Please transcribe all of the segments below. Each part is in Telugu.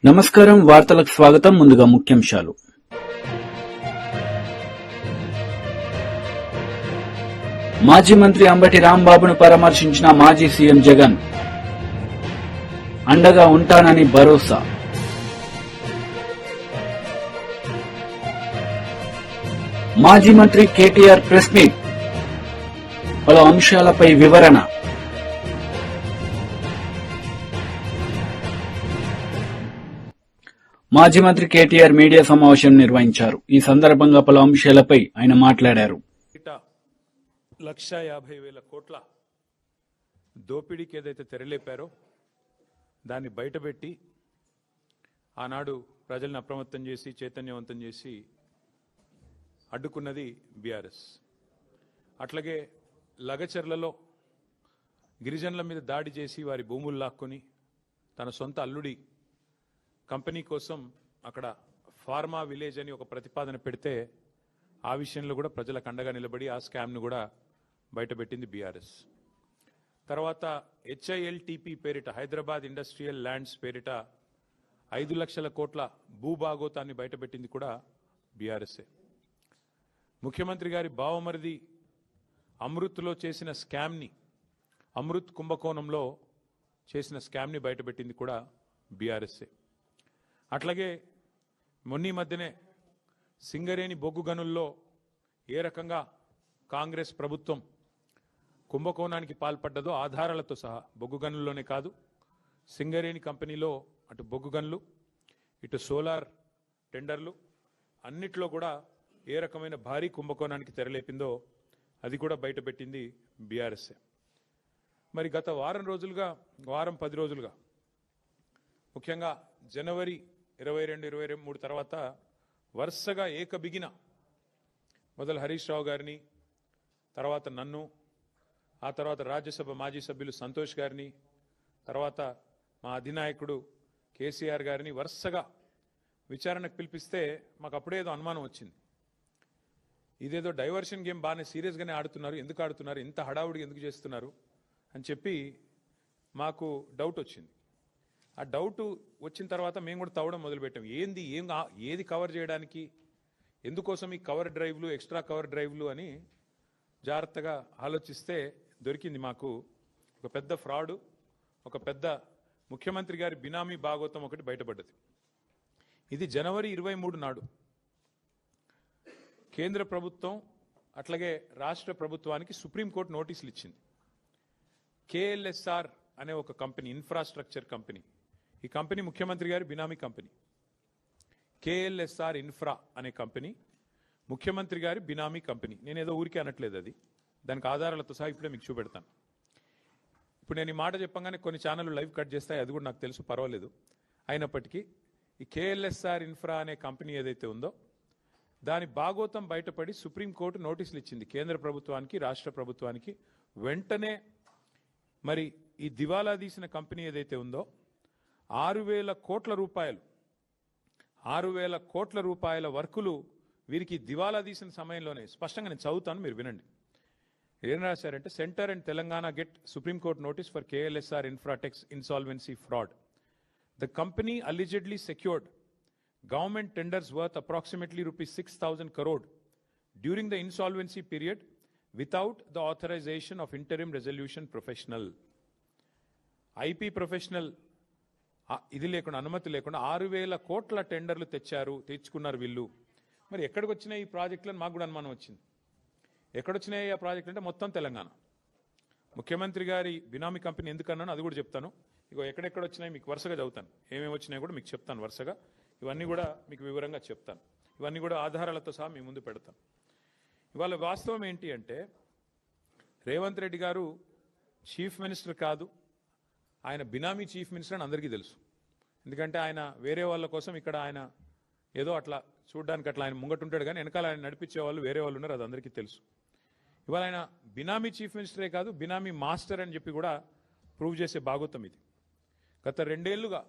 నమస్కారం వార్తలకు స్వాగతం. ముందుగా ముఖ్యాంశాలు. మాజీ మంత్రి అంబటి రాంబాబును పరామర్శించిన మాజీ సీఎం జగన్. అండగా ఉంటానని భరోసా. మాజీ మంత్రి కేటీఆర్ ప్రెస్ మీట్. పలు అంశాలపై వివరణ. మాజీ మంత్రి కేటీఆర్ మీడియా సమావేశం నిర్వహించారు. ఈ సందర్భంగా పలు అంశాలపై ఆయన మాట్లాడారు. 1,50,000 కోట్ల దోపిడీకి ఏదైతే తెరలేపారో దాన్ని బయటపెట్టి ఆనాడు ప్రజలను అప్రమత్తం చేసి చైతన్యవంతం చేసి అడ్డుకున్నది బీఆర్ఎస్. అట్లాగే లగచర్లలో గిరిజనుల మీద దాడి చేసి వారి భూములు లాక్కొని తన సొంత అల్లుడి కంపెనీ కోసం అక్కడ ఫార్మా విలేజ్ అని ఒక ప్రతిపాదన పెడితే ఆ విషయంలో కూడా ప్రజలకు అండగా నిలబడి ఆ స్కామ్ను కూడా బయటపెట్టింది బీఆర్ఎస్. తర్వాత HILTP పేరిట హైదరాబాద్ ఇండస్ట్రియల్ ల్యాండ్స్ పేరిట 5 లక్షల కోట్ల భూభాగోతాన్ని బయటపెట్టింది కూడా బీఆర్ఎస్ఏ. ముఖ్యమంత్రి గారి బావమరిది అమృత్లో చేసిన స్కామ్ని, అమృత్ కుంభకోణంలో చేసిన స్కామ్ని బయటపెట్టింది కూడా బీఆర్ఎస్ఏ. అట్లాగే మొన్నీ మధ్యనే సింగరేణి బొగ్గు గనుల్లో ఏ రకంగా కాంగ్రెస్ ప్రభుత్వం కుంభకోణానికి పాల్పడ్డదో ఆధారాలతో సహా, బొగ్గు గనుల్లోనే కాదు సింగరేణి కంపెనీలో అటు బొగ్గు గనులు ఇటు సోలార్ టెండర్లు అన్నిట్లో కూడా ఏ రకమైన భారీ కుంభకోణానికి తెరలేపిందో అది కూడా బయటపెట్టింది బీఆర్ఎస్ఏ. మరి గత వారం 10 రోజులుగా ముఖ్యంగా జనవరి 22, 23 తర్వాత వరుసగా ఏకబిగిన మొదలు హరీష్ రావు గారిని, తర్వాత నన్ను, ఆ తర్వాత రాజ్యసభ మాజీ సభ్యులు సంతోష్ గారిని, తర్వాత మా అధినాయకుడు కేసీఆర్ గారిని వరుసగా విచారణకు పిలిపిస్తే మాకు అప్పుడేదో అనుమానం వచ్చింది. ఇదేదో డైవర్షన్ గేమ్ బాగానే సీరియస్గానే ఆడుతున్నారు, ఎందుకు ఆడుతున్నారు, ఇంత హడావుడిగా ఎందుకు చేస్తున్నారు అని చెప్పి మాకు డౌట్ వచ్చింది. ఆ డౌట్ వచ్చిన తర్వాత మేము కూడా తవ్వడం మొదలుపెట్టాం. ఏది కవర్ చేయడానికి, ఎందుకోసం ఈ కవర్ డ్రైవ్లు, ఎక్స్ట్రా కవర్ డ్రైవ్లు అని జాగ్రత్తగా ఆలోచిస్తే దొరికింది మాకు ఒక పెద్ద ఫ్రాడు, ఒక పెద్ద ముఖ్యమంత్రి గారి బినామీ భాగోతం ఒకటి బయటపడ్డది. ఇది జనవరి 23 నాడు కేంద్ర ప్రభుత్వం అట్లాగే రాష్ట్ర ప్రభుత్వానికి సుప్రీంకోర్టు నోటీసులు ఇచ్చింది. KLSR అనే ఒక కంపెనీ, ఇన్ఫ్రాస్ట్రక్చర్ కంపెనీ, ఈ కంపెనీ ముఖ్యమంత్రి గారి బినామీ కంపెనీ. KLSR ఇన్ఫ్రా అనే కంపెనీ ముఖ్యమంత్రి గారి బినామీ కంపెనీ. నేనేదో ఊరికే అనట్లేదు, అది దానికి ఆధారాలతో సహా ఇప్పుడే మీకు చూపెడతాను. ఇప్పుడు నేను ఈ మాట చెప్పగానే కొన్ని ఛానళ్ళు లైవ్ కట్ చేస్తాయి, అది కూడా నాకు తెలుసు, పర్వాలేదు. అయినప్పటికీ ఈ KLSR ఇన్ఫ్రా అనే కంపెనీ ఏదైతే ఉందో దాని భాగోతం బయటపడి సుప్రీంకోర్టు నోటీసులు ఇచ్చింది కేంద్ర ప్రభుత్వానికి, రాష్ట్ర ప్రభుత్వానికి. వెంటనే మరి ఈ దివాలా తీసిన కంపెనీ ఏదైతే ఉందో 6,000 కోట్ల రూపాయల వర్కులు వీరికి దివాలా తీసిన సమయంలోనే, స్పష్టంగా నేను చదువుతాను, మీరు వినండి. ఏం రాశారంటే, centre and Telangana get supreme court notice for KLSR Infratech's insolvency fraud. The company allegedly secured government tenders worth approximately rupees 6,000 crore during the insolvency period without the authorization of interim resolution professional. IP professional ఇది లేకుండా, అనుమతి లేకుండా 6,000 కోట్ల టెండర్లు తెచ్చుకున్నారు వీళ్ళు. మరి ఎక్కడికి వచ్చినాయి ఈ ప్రాజెక్టులను మాకు కూడా అనుమానం వచ్చింది. ఎక్కడొచ్చినాయి ఆ ప్రాజెక్టులు అంటే మొత్తం తెలంగాణ. ముఖ్యమంత్రి గారి బినామీ కంపెనీ ఎందుకన్నాను అది కూడా చెప్తాను. ఇగో ఎక్కడెక్కడ వచ్చినాయి మీకు వరుసగా చదువుతాను, ఏమేమి వచ్చినాయి కూడా మీకు చెప్తాను వరుసగా. ఇవన్నీ కూడా మీకు వివరంగా చెప్తాను, ఇవన్నీ కూడా ఆధారాలతో సహా మీ ముందు పెడతాను. ఇవాళ వాస్తవం ఏంటి అంటే, రేవంత్ రెడ్డి గారు చీఫ్ మినిస్టర్ కాదు, ఆయన బినామీ చీఫ్ మినిస్టర్ అని అందరికీ తెలుసు. ఎందుకంటే ఆయన వేరే వాళ్ళ కోసం ఇక్కడ ఆయన ఏదో అట్లా చూడడానికి అట్లా ఆయన ముంగటుంటాడు, కానీ వెనకాల ఆయన నడిపించే వాళ్ళు వేరే వాళ్ళు ఉన్నారు, అది అందరికీ తెలుసు. ఇవాళ ఆయన బినామీ చీఫ్ మినిస్టరే కాదు, బినామీ మాస్టర్ అని చెప్పి కూడా ప్రూవ్ చేసే భాగోతం ఇది. గత 2 ఏళ్లుగా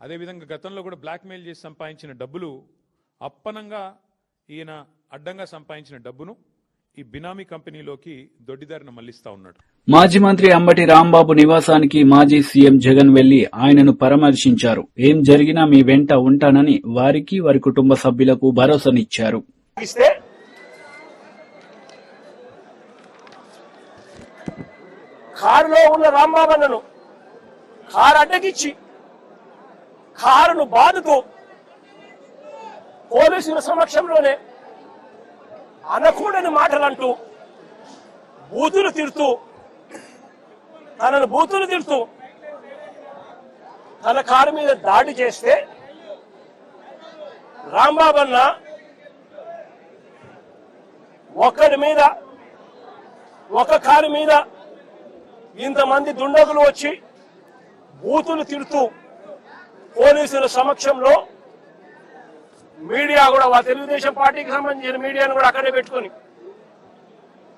అదేవిధంగా గతంలో కూడా బ్లాక్మెయిల్ చేసి సంపాదించిన డబ్బులు, అప్పనంగా ఈయన అడ్డంగా సంపాదించిన డబ్బును ఈ బినామీ కంపెనీలోకి దొడ్డిదారిన మళ్లిస్తా ఉన్నాడు. మాజీ మంత్రి అంబటి రాంబాబు నివాసానికి మాజీ సీఎం జగన్ వెళ్లి ఆయనను పరామర్శించారు. ఏం జరిగినా మీ వెంట ఉంటానని వారికి వారి కుటుంబ సభ్యులకు భరోసానిచ్చారు. కారులో ఉన్న రాంబాబన్నను కారు అడ్డగిచ్చి కారును బాదుతూ పోలీసుల సమక్షంలోనే అనకూడని మాటలంటూ బూతులు తిడుతూ తన కారు మీద దాడి చేస్తే రాంబాబన్న ఒక కారు మీద ఇంతమంది దుండగులు వచ్చి బూతులు తిడుతూ పోలీసుల సమక్షంలో మీడియా కూడా తెలుగుదేశం పార్టీకి సంబంధించిన మీడియాను కూడా అక్కడే పెట్టుకొని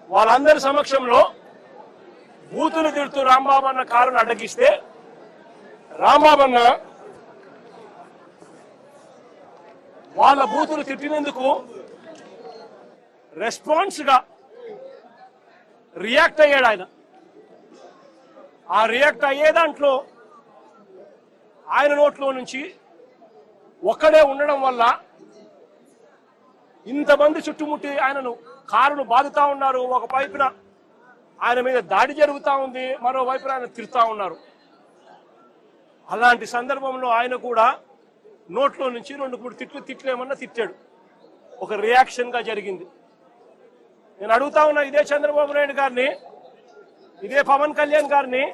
వాళ్ళందరి సమక్షంలో బూతులు తిడుతూ రాంబాబన్న కారును అడ్డగిస్తే రాంబాబన్న వాళ్ళ బూతులు తిట్టినందుకు రెస్పాన్స్ గా రియాక్ట్ అయ్యాడు ఆయన. ఆ రియాక్ట్ అయ్యే దాంట్లో ఆయన నోట్లో నుంచి ఒక్కడే ఉండడం వల్ల ఇంతమంది చుట్టుముట్టి ఆయనను కారును బాదుతా ఉన్నారు. ఒక వైపున ఆయన మీద దాడి జరుగుతా ఉంది, మరోవైపున ఆయన తిరుగుతా ఉన్నారు. అలాంటి సందర్భంలో ఆయన కూడా నోట్లో నుంచి 2-3 తిట్లేమన్నా తిట్టాడు. ఒక రియాక్షన్ గా జరిగింది. నేను అడుగుతా ఉన్నా ఇదే చంద్రబాబు నాయుడు గారిని, ఇదే పవన్ కళ్యాణ్ గారిని,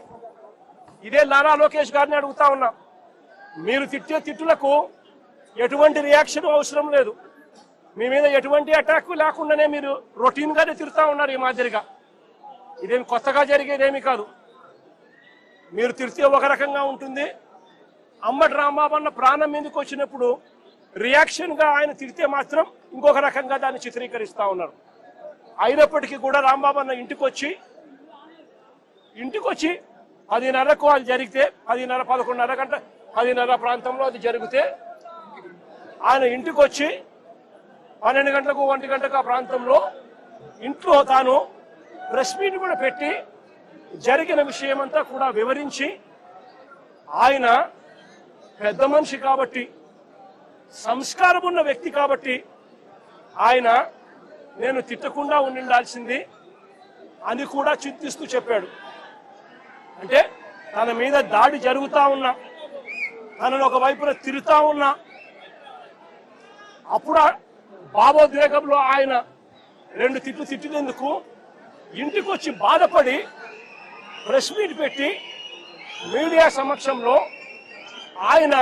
ఇదే నారా లోకేష్ గారిని అడుగుతా ఉన్నా, మీరు తిట్టే తిట్టులకు ఎటువంటి రియాక్షన్ అవసరం లేదు. మీ మీద ఎటువంటి అటాక్ లేకుండానే మీరు రొటీన్ గానే తిరుగుతా ఉన్నారు. ఈ మాదిరిగా ఇదేమి కొత్తగా జరిగేదేమీ కాదు. మీరు తిరిగితే ఒక రకంగా ఉంటుంది. అంబటి రాంబాబన్న ప్రాణం మీదకి వచ్చినప్పుడు రియాక్షన్ గా ఆయన తిరిగితే మాత్రం ఇంకొక రకంగా దాన్ని చిత్రీకరిస్తా ఉన్నారు. అయినప్పటికీ కూడా రాంబాబన్న ఇంటికి వచ్చి 10:30కు అది జరిగితే 10:30 ప్రాంతంలో అది జరిగితే ఆయన ఇంటికి వచ్చి 12 గంటలకు 1 గంటకు ఆ ప్రాంతంలో ఇంట్లో తాను ప్రెస్ మీట్ కూడా పెట్టి జరిగిన విషయమంతా కూడా వివరించి, ఆయన పెద్ద మనిషి కాబట్టి, సంస్కారం ఉన్న వ్యక్తి కాబట్టి ఆయన నేను తిట్టకుండా ఉండాల్సింది అని కూడా చింతిస్తూ చెప్పాడు. అంటే తన మీద దాడి జరుగుతా ఉన్నా, తనను ఒక వైపున తిరుగుతా ఉన్నా, అప్పుడు భావోద్వేగంలో ఆయన 2 తిట్లు తిట్టినందుకు ఇంటికి వచ్చి బాధపడి ప్రెస్ మీట్ పెట్టి మీడియా సమక్షంలో ఆయన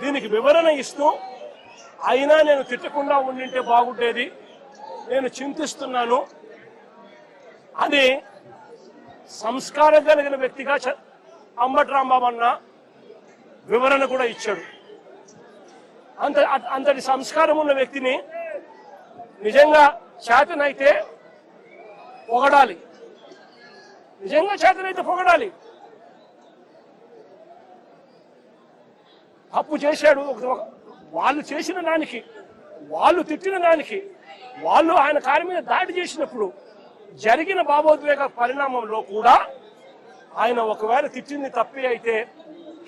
దీనికి వివరణ ఇస్తూ, అయినా నేను తిట్టకుండా ఉండింటే బాగుండేది, నేను చింతిస్తున్నాను అని సంస్కారం కలిగిన వ్యక్తిగా అంబటి రాంబాబన్న వివరణ కూడా ఇచ్చాడు. అంతటి సంస్కారం ఉన్న వ్యక్తిని నిజంగా చేతనైతే పొగడాలి, తప్పు చేశాడు. వాళ్ళు చేసిన దానికి, వాళ్ళు తిట్టిన దానికి, వాళ్ళు ఆయన కారు మీద దాడి చేసినప్పుడు జరిగిన భావోద్వేగ పరిణామంలో కూడా ఆయన ఒకవేళ తిట్టింది తప్పే అయితే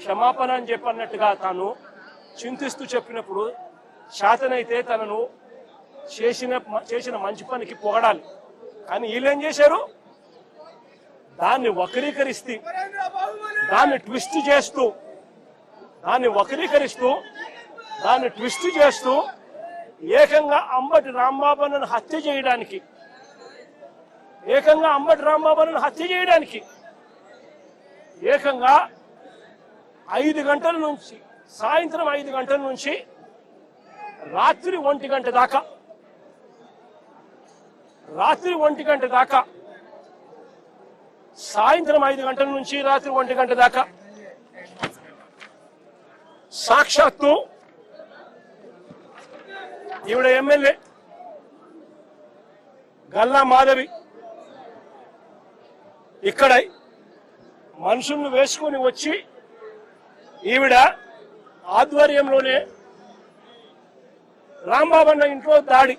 క్షమాపణ అని చెప్పన్నట్టుగా తాను చింతిస్తూ చెప్పినప్పుడు చేతనైతే తనను చేసిన మంచి పనికి పొగడాలి. కానీ వీళ్ళేం చేశారు, దాన్ని వక్రీకరిస్తూ, దాన్ని ట్విస్ట్ చేస్తూ ఏకంగా అంబటి రాంబాబన్నను హత్య చేయడానికి, ఏకంగా 5 గంటల నుంచి, సాయంత్రం 5 గంటల నుంచి రాత్రి 1 గంట దాకా, సాయంత్రం 5 గంటల నుంచి రాత్రి 1 గంట దాకా సాక్షాత్తు ఈవిడ ఎమ్మెల్యే గల్లా మాధవి ఇక్కడ మనుషులను వేసుకొని వచ్చి ఈవిడ ఆధ్వర్యంలోనే రాంబాబన్న ఇంట్లో దాడి,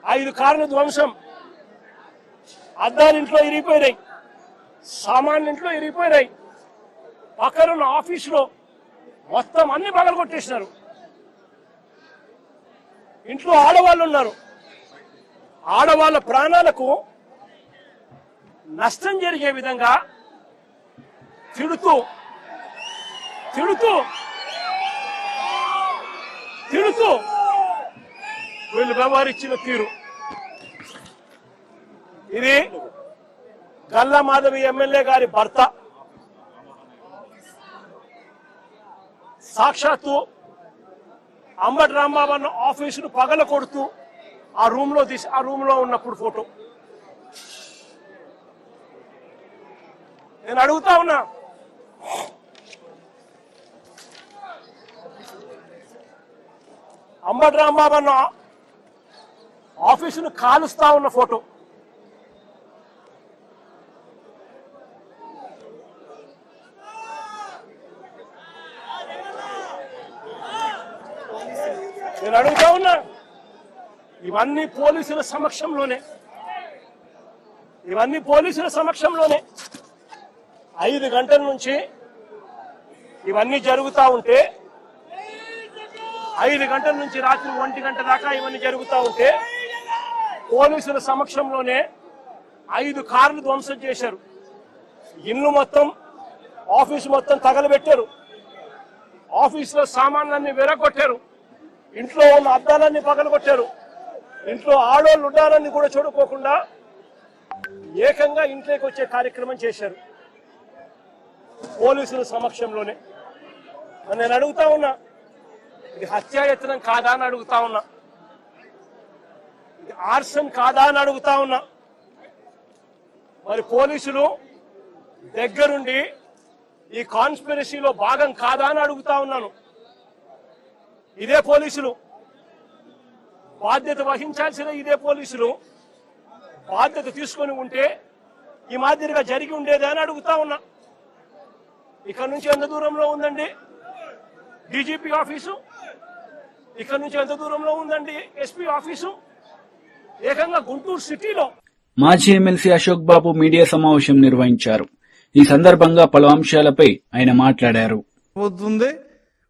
5 కార్ల ధ్వంసం, అద్దాలు ఇంట్లో ఇరిగిపోయినాయి, సామాన్లు ఇంట్లో ఇరిగిపోయినాయి. పక్కనున్న ఆఫీసులో మొత్తం అన్ని పగలు కొట్టేసినారు. ఇంట్లో ఆడవాళ్ళు ఉన్నారు. ఆడవాళ్ళ ప్రాణాలకు నష్టం జరిగే విధంగా తిడుతూ తిడుతూ తిడుతూ వీళ్ళు వ్యవహరించిన తీరు ఇది. గల్లా మాధవి ఎమ్మెల్యే గారి భర్త సాక్షాత్తు అంబటి రాంబాబు అన్న ఆఫీసును పగల కొడుతూ ఆ రూమ్ లో ఉన్నప్పుడు ఫోటో. నేను అడుగుతా ఉన్నా, అంబటి రాంబాబు అన్న ఆఫీసును కాలుస్తా ఉన్న ఫోటో. నేను అడుగుతా ఉన్నా, ఇవన్నీ పోలీసుల సమక్షంలోనే 5 గంటల నుంచి ఇవన్నీ జరుగుతూ ఉంటే, 5 గంటల నుంచి రాత్రి 1 గంట దాకా ఇవన్నీ జరుగుతూ ఉంటే పోలీసుల సమక్షంలోనే 5 కార్లు ధ్వంసం చేశారు. ఇల్లు మొత్తం, ఆఫీసు మొత్తం తగలబెట్టారు. ఆఫీసులో సామాన్లన్నీ విరగొట్టారు. ఇంట్లో ఉన్న అద్దాలన్నీ పగలగొట్టారు. ఇంట్లో ఆడోళ్ళు ఉండాలని కూడా చూడుకోకుండా ఏకంగా ఇంట్లోకి వచ్చే కార్యక్రమం చేశారు పోలీసుల సమక్షంలోనే. నేను అడుగుతా ఉన్నా, ఇది హత్యాయత్నం కాదా అని అడుగుతా ఉన్నా, ఇది ఆర్సన్ కాదా అని అడుగుతా ఉన్నా. మరి పోలీసులు దగ్గరుండి ఈ కాన్స్పిరసీలో భాగం కాదా అని అడుగుతా ఉన్నాను. ఇదే పోలీసులు బాధ్యత వహించాల్సిన పోలీసులు బాధ్యత తీసుకొని ఉంటే ఈ మాదిరిగా జరిగి ఉండేది అని అడుగుతా ఉన్నా. ఇక్కడ నుంచి ఎంత దూరంలో ఉందండి డీజీపీ ఆఫీసు? ఇక్కడ నుంచి ఎంత దూరంలో ఉందండి ఎస్పీ ఆఫీసు? ఏకంగా గుంటూరు సిటీలో. మాజీ ఎమ్మెల్సీ అశోక్ బాబు మీడియా సమావేశం నిర్వహించారు. ఈ సందర్భంగా పలు అంశాలపై ఆయన మాట్లాడారు.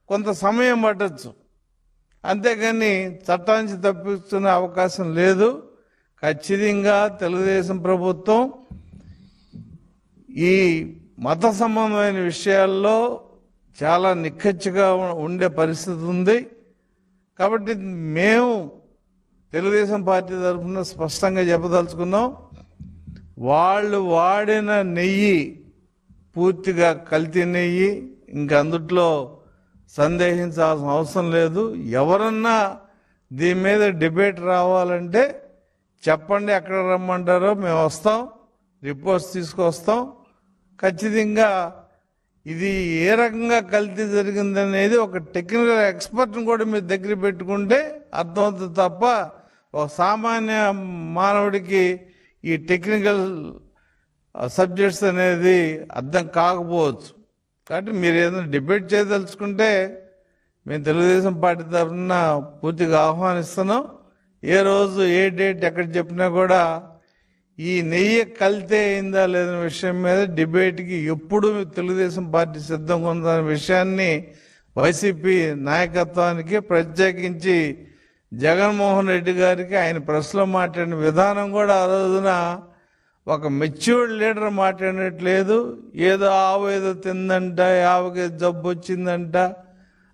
కొంత సమయం పట్టొచ్చు, అంతేగాని చట్టానికి తప్పించుకునే అవకాశం లేదు. ఖచ్చితంగా తెలుగుదేశం ప్రభుత్వం ఈ మత సంబంధమైన విషయాల్లో చాలా నిక్కచ్చిగా ఉండే పరిస్థితి ఉంది. కాబట్టి మేము తెలుగుదేశం పార్టీ తరఫున స్పష్టంగా చెప్పదలుచుకున్నాం, వాళ్ళు వాడిన నెయ్యి పూర్తిగా కల్తీ నెయ్యి, ఇంక అందుట్లో సందేహించాల్సిన అవసరం లేదు. ఎవరన్నా దీని మీద డిబేట్ రావాలంటే చెప్పండి, ఎక్కడ రమ్మంటారో మేము వస్తాం, రిపోర్ట్స్ తీసుకొస్తాం. ఖచ్చితంగా ఇది ఏ రకంగా కల్తీ జరిగిందనేది ఒక టెక్నికల్ ఎక్స్పర్ట్ని కూడా మీరు దగ్గర పెట్టుకుంటే అర్థమవుతుంది తప్ప ఒక సామాన్య మానవుడికి ఈ టెక్నికల్ సబ్జెక్ట్స్ అనేది అర్థం కాకపోవచ్చు. కాబట్టి మీరు ఏదైనా డిబేట్ చేయదలుచుకుంటే మేము తెలుగుదేశం పార్టీ తరఫున పూర్తిగా ఆహ్వానిస్తున్నాం. ఏ రోజు ఏ డేట్ ఎక్కడ చెప్పినా కూడా ఈ నెయ్యి కల్తీ అయిందా లేదనే విషయం మీద డిబేట్కి ఎప్పుడు తెలుగుదేశం పార్టీ సిద్ధంగా ఉందనే విషయాన్ని వైసీపీ నాయకత్వానికి, ప్రత్యేకించి జగన్మోహన్ రెడ్డి గారికి ఆయన ప్రెస్లో మాట్లాడిన విధానం కూడా ఆ రోజున ఒక మెచ్యూర్డ్ లీడర్ మాట్లాడినట్లేదు. ఏదో ఆవు ఏదో తిందంట, ఆవుకి జబ్బు వచ్చిందంట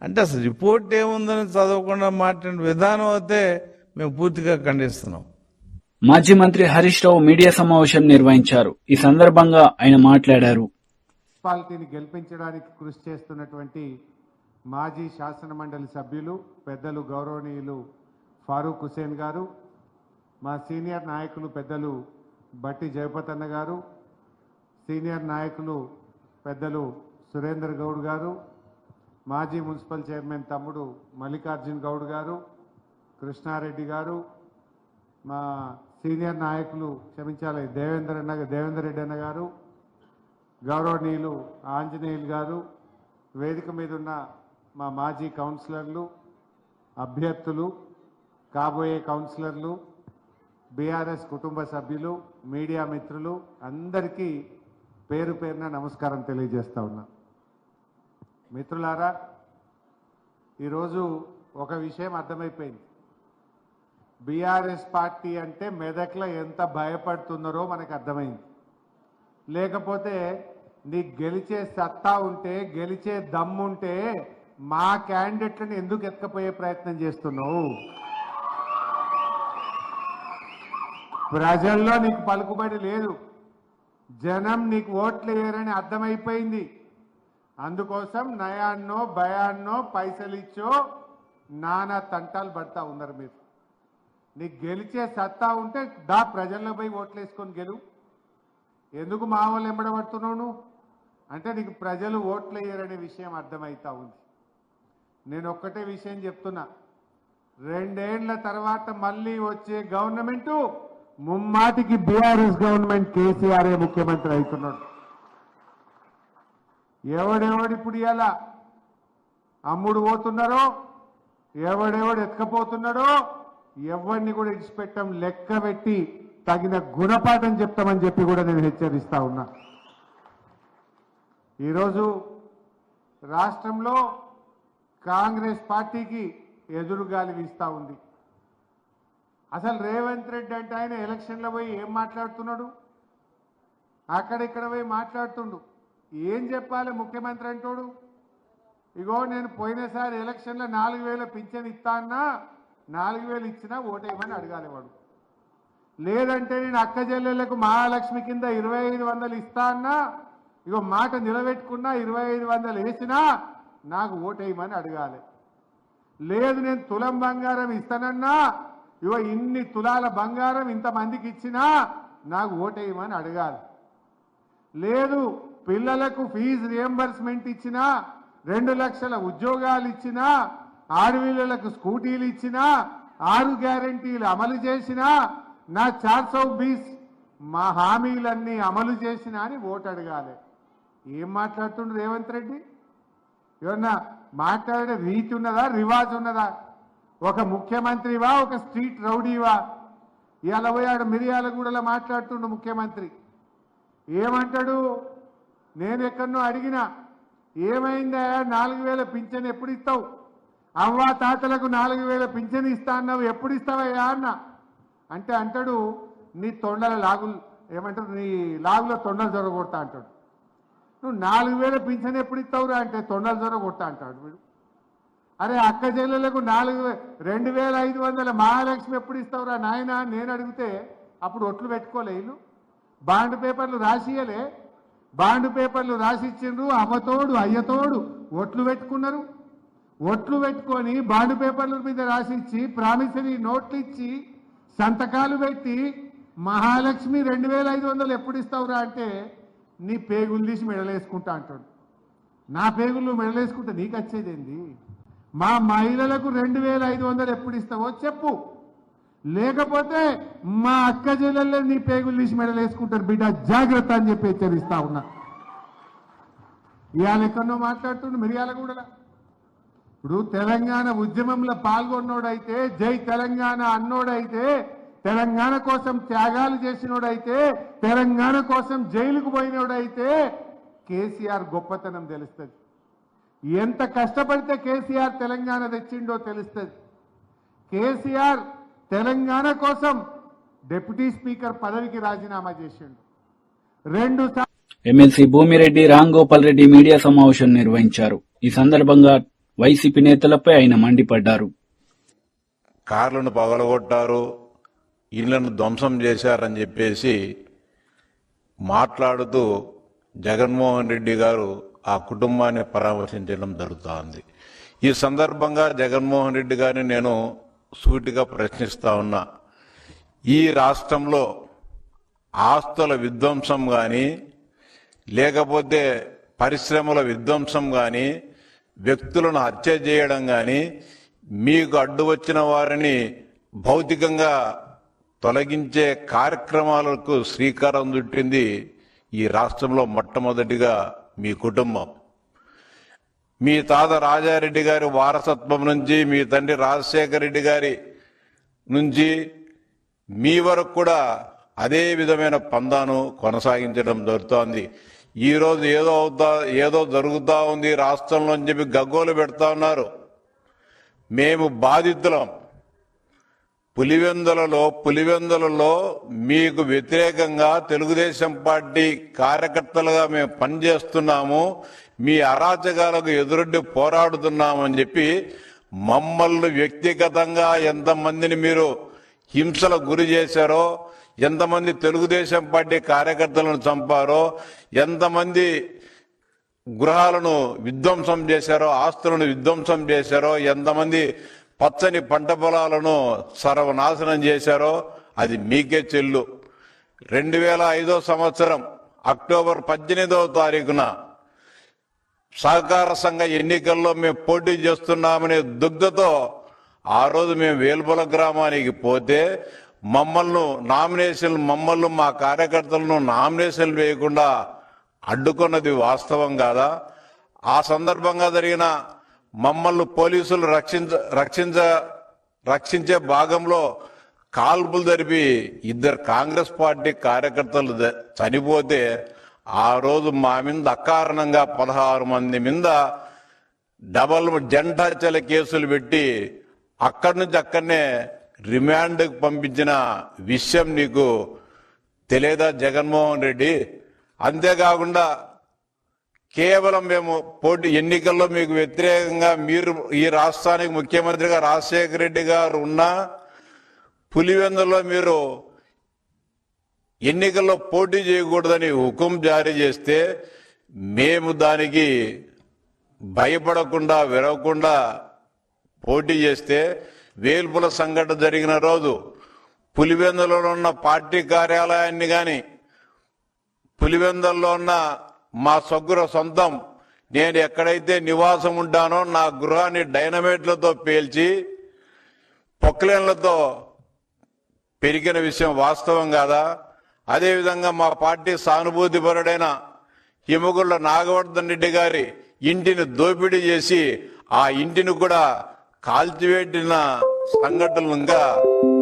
అంటే అసలు రిపోర్ట్ ఏముందని చదవకుండా మాట్లాడిన విధానం అయితే మేము పూర్తిగా ఖండిస్తున్నాం. మాజీ మంత్రి హరీష్ రావు మీడియా సమావేశం నిర్వహించారు. ఈ సందర్భంగా ఆయన మాట్లాడారు. మున్సిపాలిటీని గెలిపించడానికి కృషి చేస్తున్నటువంటి మాజీ శాసన మండలి సభ్యులు పెద్దలు గౌరవనీయులు ఫారూక్ హుసేన్ గారు, మా సీనియర్ నాయకులు పెద్దలు బట్టి జయపతన్న గారు, సీనియర్ నాయకులు పెద్దలు సురేందర్ గౌడ్ గారు, మాజీ మున్సిపల్ చైర్మన్ తమ్ముడు మల్లికార్జున్ గౌడ్ గారు, కృష్ణారెడ్డి గారు, మా సీనియర్ నాయకులు క్షమించాలి దేవేందర్ రెడ్డి అన్న గారు, గౌరవనీయులు ఆంజనేయులు గారు, వేదిక మీద ఉన్న మా మాజీ కౌన్సిలర్లు, అభ్యర్థులు, కాబోయే కౌన్సిలర్లు, బీఆర్ఎస్ కుటుంబ సభ్యులు, మీడియా మిత్రులు అందరికీ పేరు పేరున నమస్కారం తెలియజేస్తా ఉన్నా. మిత్రులారా, ఈరోజు ఒక విషయం అర్థమైపోయింది. బీఆర్ఎస్ పార్టీ అంటే మెదక్లో ఎంత భయపడుతున్నారో మనకు అర్థమైంది. లేకపోతే నీకు గెలిచే సత్తా ఉంటే, గెలిచే దమ్ముంటే మా క్యాండిడేట్లను ఎందుకు ఎత్తుకపోయే ప్రయత్నం చేస్తున్నావు? ప్రజల్లో నీకు పలుకుబడి లేదు, జనం నీకు ఓట్లు వేయరని అర్థమైపోయింది. అందుకోసం నయాన్నో భయాన్నో పైసలు ఇచ్చో నానా తంటాలు పడతా ఉన్నారు మీరు. నీకు గెలిచే సత్తా ఉంటే దా ప్రజల్లో పోయి ఓట్లు వేసుకొని గెలువు. ఎందుకు మా వాళ్ళు ఎంబడబడుతున్నావు నువ్వు అంటే నీకు ప్రజలు ఓట్లు వేయరనే విషయం అర్థమవుతా ఉంది. నేను ఒక్కటే విషయం చెప్తున్నా, 2 ఏళ్ల తర్వాత మళ్ళీ వచ్చే గవర్నమెంట్ ముమ్మాటికి బీఆర్ఎస్ గవర్నమెంట్, కేసీఆర్ ముఖ్యమంత్రి అవుతున్నాడు. ఎవడెవడిప్పుడు ఇలా అమ్ముడు పోతున్నారో, ఎవడెవడు ఎత్తుకపోతున్నాడో ఎవరిని కూడా ఇడిచిపెట్టం, లెక్క పెట్టి తగిన గుణపాఠం చెప్తామని చెప్పి కూడా నేను హెచ్చరిస్తా ఉన్నా. ఈరోజు రాష్ట్రంలో కాంగ్రెస్ పార్టీకి ఎదురుగాలి వీస్తా ఉంది. అసలు రేవంత్ రెడ్డి అంటే ఆయన ఎలక్షన్లో పోయి ఏం మాట్లాడుతున్నాడు? అక్కడిక్కడ పోయి మాట్లాడుతుండు. ఏం చెప్పాలి ముఖ్యమంత్రి అంటాడు? ఇగో నేను పోయినసారి ఎలక్షన్లో 4,000 పింఛన్ ఇస్తా అన్నా, 4,000 ఇచ్చినా ఓటేయమని అడగాలి వాడు. లేదంటే నేను అక్క చెల్లెళ్లకు మహాలక్ష్మి కింద 2,500 ఇస్తా అన్నా, ఇగో మాట నిలబెట్టుకున్నా 2,500 వేసినా నాకు ఓటేయమని అడగాలి. లేదు నేను తులం బంగారం ఇస్తానన్నా, ఇగో ఇన్ని తులాల బంగారం ఇంతమందికి ఇచ్చినా నాకు ఓటేయమని అడగాలి. లేదు పిల్లలకు ఫీజు రియంబర్స్మెంట్ ఇచ్చినా, 2 లక్షల ఉద్యోగాలు ఇచ్చినా, ఆడపిల్లలకు స్కూటీలు ఇచ్చినా, 6 గ్యారెంటీలు అమలు చేసినా, నా 420 మా హామీలన్నీ అమలు చేసినా అని ఓటు అడగాలి. ఏం మాట్లాడుతుండ్రు రేవంత్ రెడ్డి? ఏమన్నా మాట్లాడే రీతి ఉన్నదా, రివాజ్ ఉన్నదా? ఒక ముఖ్యమంత్రివా, ఒక స్ట్రీట్ రౌడీవా? ఇవాళ పోయాడు మిర్యాలగూడలో మాట్లాడుతుండు ముఖ్యమంత్రి. ఏమంటాడు? నేను ఎక్కడనో అడిగినా, ఏమైందా 4,000 పింఛన్ ఎప్పుడు ఇస్తావు? అవ్వా తాతలకు 4,000 పింఛన్ ఇస్తా అన్నావు, ఎప్పుడు ఇస్తావయ్యా అన్న అంటే అంటాడు, నీ తొండల లాగులు ఏమంటారు, నీ లాగులో తొండలు జొరగొడతా అంటాడు. నువ్వు 4,000 పింఛన్ ఎప్పుడు ఇస్తావురా అంటే తొండలు జొరగొడతా అంటాడు వీడు. అరే అక్క చెల్లెలకు 2,500 మహాలక్ష్మి ఎప్పుడు ఇస్తావురా నాయన నేను అడిగితే అప్పుడు ఒట్లు పెట్టుకోలే వీళ్ళు. బాండ్ పేపర్లు రాసియలే, బాండ్ పేపర్లు రాసిచ్చిండ్రు, అమ్మతోడు అయ్యతోడు ఒట్లు పెట్టుకున్నారు. ఒట్లు పెట్టుకొని బాండ్ పేపర్ల మీద రాసిచ్చి ప్రామిసరీ నోట్లు ఇచ్చి సంతకాలు పెట్టి మహాలక్ష్మి 2,500 ఎప్పుడు ఇస్తావురా అంటే నీ పేగులు తీసి మెడలేసుకుంటా అంటాడు. నా పేగులు మెడలేసుకుంటే నీకు వచ్చేదేంది? మా మహిళలకు 2,500 ఎప్పుడు ఇస్తావో చెప్పు, లేకపోతే మా అక్క చెల్లెల్లో నీ పేగులు తీసి మెడలేసుకుంటారు బిడ్డ, జాగ్రత్త అని చెప్పి హెచ్చరిస్తా ఉన్నా. ఇవాళ ఎక్కడో మాట్లాడుతుండు మిర్యాలగూడలో. ఇప్పుడు తెలంగాణ ఉద్యమంలో పాల్గొన్నోడైతే, జై తెలంగాణ అన్నోడైతే, తెలంగాణ కోసం త్యాగాలు చేసినోడైతే, తెలంగాణ కోసం జైలుకు పోయినోడైతే కేసీఆర్ గొప్పతనం తెలుస్తుంది. ఎంత కష్టపడితే కేసీఆర్ తెలంగాణ తెచ్చిండో తెలుస్తుంది. కేసీఆర్ తెలంగాణ కోసం డిప్యూటీ స్పీకర్ పదవికి రాజీనామా చేసిండు. 2 ఎమ్మెల్సీ భూమిరెడ్డి రాంగోపాల్ రెడ్డి మీడియా సమావేశం నిర్వహించారు. ఈ సందర్భంగా వైసీపీ నేతలపై ఆయన మండిపడ్డారు. కార్లను పగలగొట్టారు, ఇళ్లను ధ్వంసం చేశారని చెప్పేసి మాట్లాడుతూ జగన్మోహన్ రెడ్డి గారు ఆ కుటుంబాన్ని పరామర్శించడం జరుగుతోంది. ఈ సందర్భంగా జగన్మోహన్ రెడ్డి గారిని నేను సూటిగా ప్రశ్నిస్తా ఉన్నా. ఈ రాష్ట్రంలో ఆస్తుల విధ్వంసం కానీ, లేకపోతే పరిశ్రమల విధ్వంసం కానీ, వ్యక్తులను హత్య చేయడం కానీ, మీకు అడ్డు వచ్చిన వారిని భౌతికంగా తొలగించే కార్యక్రమాలకు శ్రీకారం చుట్టింది ఈ రాష్ట్రంలో మొట్టమొదటిగా మీ కుటుంబం. మీ తాత రాజారెడ్డి గారి వారసత్వం నుంచి, మీ తండ్రి రాజశేఖర రెడ్డి గారి నుంచి మీ వరకు కూడా అదే విధమైన పందాను కొనసాగించడం జరుగుతోంది. ఈరోజు ఏదో జరుగుతూ ఉంది రాష్ట్రంలో అని చెప్పి గగ్గోలు పెడతా ఉన్నారు. మేము బాధితులం. పులివెందులలో మీకు వ్యతిరేకంగా తెలుగుదేశం పార్టీ కార్యకర్తలుగా మేము పనిచేస్తున్నాము, మీ అరాచకాలకు ఎదురొడ్డి పోరాడుతున్నామని చెప్పి మమ్మల్ని వ్యక్తిగతంగా ఎంతమందిని మీరు హింసలకు గురి చేశారో, ఎంతమంది తెలుగుదేశం పార్టీ కార్యకర్తలను చంపారో, ఎంతమంది గృహాలను విధ్వంసం చేశారో, ఆస్తులను విధ్వంసం చేశారో, ఎంతమంది పచ్చని పంట పొలాలను సర్వనాశనం చేశారో అది మీకే చెల్లు. 2005 సంవత్సరం అక్టోబర్ 18వ తారీఖున సహకార సంఘ ఎన్నికల్లో మేము పోటీ చేస్తున్నామనే దుగ్ధతో ఆ రోజు మేము వేల్పుల గ్రామానికి పోతే మమ్మల్ని మా కార్యకర్తలను నామినేషన్లు వేయకుండా అడ్డుకున్నది వాస్తవం కాదా? ఆ సందర్భంగా జరిగిన మమ్మల్ని పోలీసులు రక్షించే భాగంలో కాల్పులు జరిపి 2 కాంగ్రెస్ పార్టీ కార్యకర్తలు చనిపోతే ఆ రోజు మా మీద అకారణంగా 16 మంది మీద డబల్ జంటాచల కేసులు పెట్టి అక్కడి నుంచి అక్కడనే రిమాండ్కి పంపించిన విషయం నీకు తెలియదా జగన్మోహన్ రెడ్డి? అంతేకాకుండా కేవలం మేము ఎన్నికల్లో మీకు వ్యతిరేకంగా మీరు ఈ రాష్ట్రానికి ముఖ్యమంత్రిగా రాజశేఖర రెడ్డి గారు ఉన్నా పులివెందులో మీరు ఎన్నికల్లో పోటీ చేయకూడదని హుకుం జారీ చేస్తే మేము దానికి భయపడకుండా విరవకుండా పోటీ చేస్తే వేల్పుల సంఘటన జరిగిన రోజు పులివెందులో ఉన్న పార్టీ కార్యాలయాన్ని కానీ పులివెందుల్లో ఉన్న మా సొంతం నేను ఎక్కడైతే నివాసం ఉంటానో నా గృహాన్ని డైనమైట్లతో పేల్చి పొక్లైన్లతో పెరిగిన విషయం వాస్తవం కాదా? అదేవిధంగా మా పార్టీ సానుభూతిపరుడైన హిమగుళ్ళ నాగవర్ధన్ రెడ్డి గారి ఇంటిని దోపిడీ చేసి ఆ ఇంటిని కూడా కాల్చివేటిన సంఘటనలు ఇంకా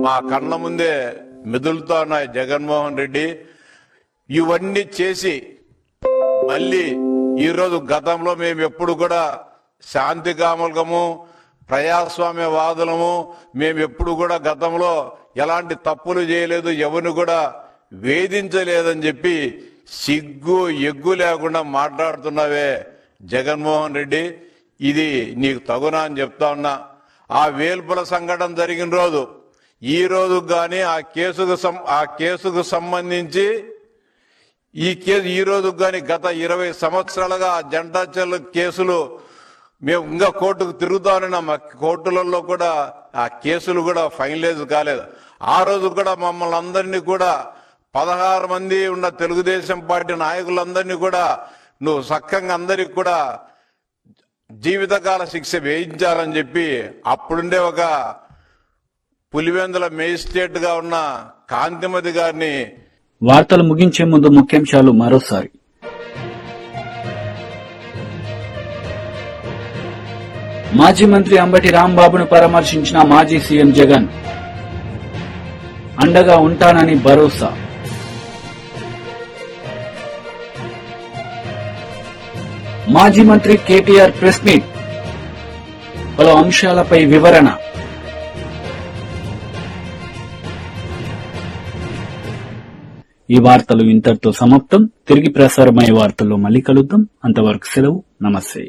మా కళ్ళ ముందే మెదులుతా ఉన్నాయి. జగన్మోహన్ రెడ్డి ఇవన్నీ చేసి మళ్ళీ ఈరోజు గతంలో మేము ఎప్పుడు కూడా శాంతి కాములము ప్రజాస్వామ్యవాదులము, మేము ఎప్పుడు కూడా గతంలో ఎలాంటి తప్పులు చేయలేదు, ఎవరిని కూడా వేధించలేదని చెప్పి సిగ్గు ఎగ్గు లేకుండా మాట్లాడుతున్నావే జగన్మోహన్ రెడ్డి, ఇది నీకు తగునా అని చెప్తా ఉన్నా. ఆ వేల్పుల సంఘటన జరిగిన రోజు ఈ రోజు కానీ ఆ కేసుకు సంబంధించి ఈ రోజు కానీ గత 20 సంవత్సరాలుగా జంటాచల్ కేసులు మేము ఇంకా కోర్టుకు తిరుగుతామని మా కోర్టులలో కూడా ఆ కేసులు కూడా ఫైనలైజ్ కాలేదు. ఆ రోజు కూడా మమ్మల్ని అందరినీ కూడా 16 మంది ఉన్న తెలుగుదేశం పార్టీ నాయకులందరినీ కూడా నువ్వు సక్కంగా అందరికి కూడా జీవితకాల శిక్ష వేయించాలని చెప్పి అప్పుడుండే ఒక పులివెందుల మేజిస్ట్రేట్ గా ఉన్న కాంతిమతి గారిని. వార్తలు ముగించే ముందు ముఖ్యాంశాలు మరోసారి. మాజీ మంత్రి అంబటి రాంబాబును పరామర్శించిన మాజీ సీఎం జగన్, అండగా ఉంటానని భరోసా. మాజీ మంత్రి కేటీఆర్ ప్రెస్ మీట్, పలు అంశాలపై వివరణ. ఈ వార్తలు ఇంతటితో సమాప్తం. తిరిగి ప్రసారమయ్యే వార్తల్లో మళ్ళీ కలుద్దాం. అంతవరకు సెలవు. నమస్తే.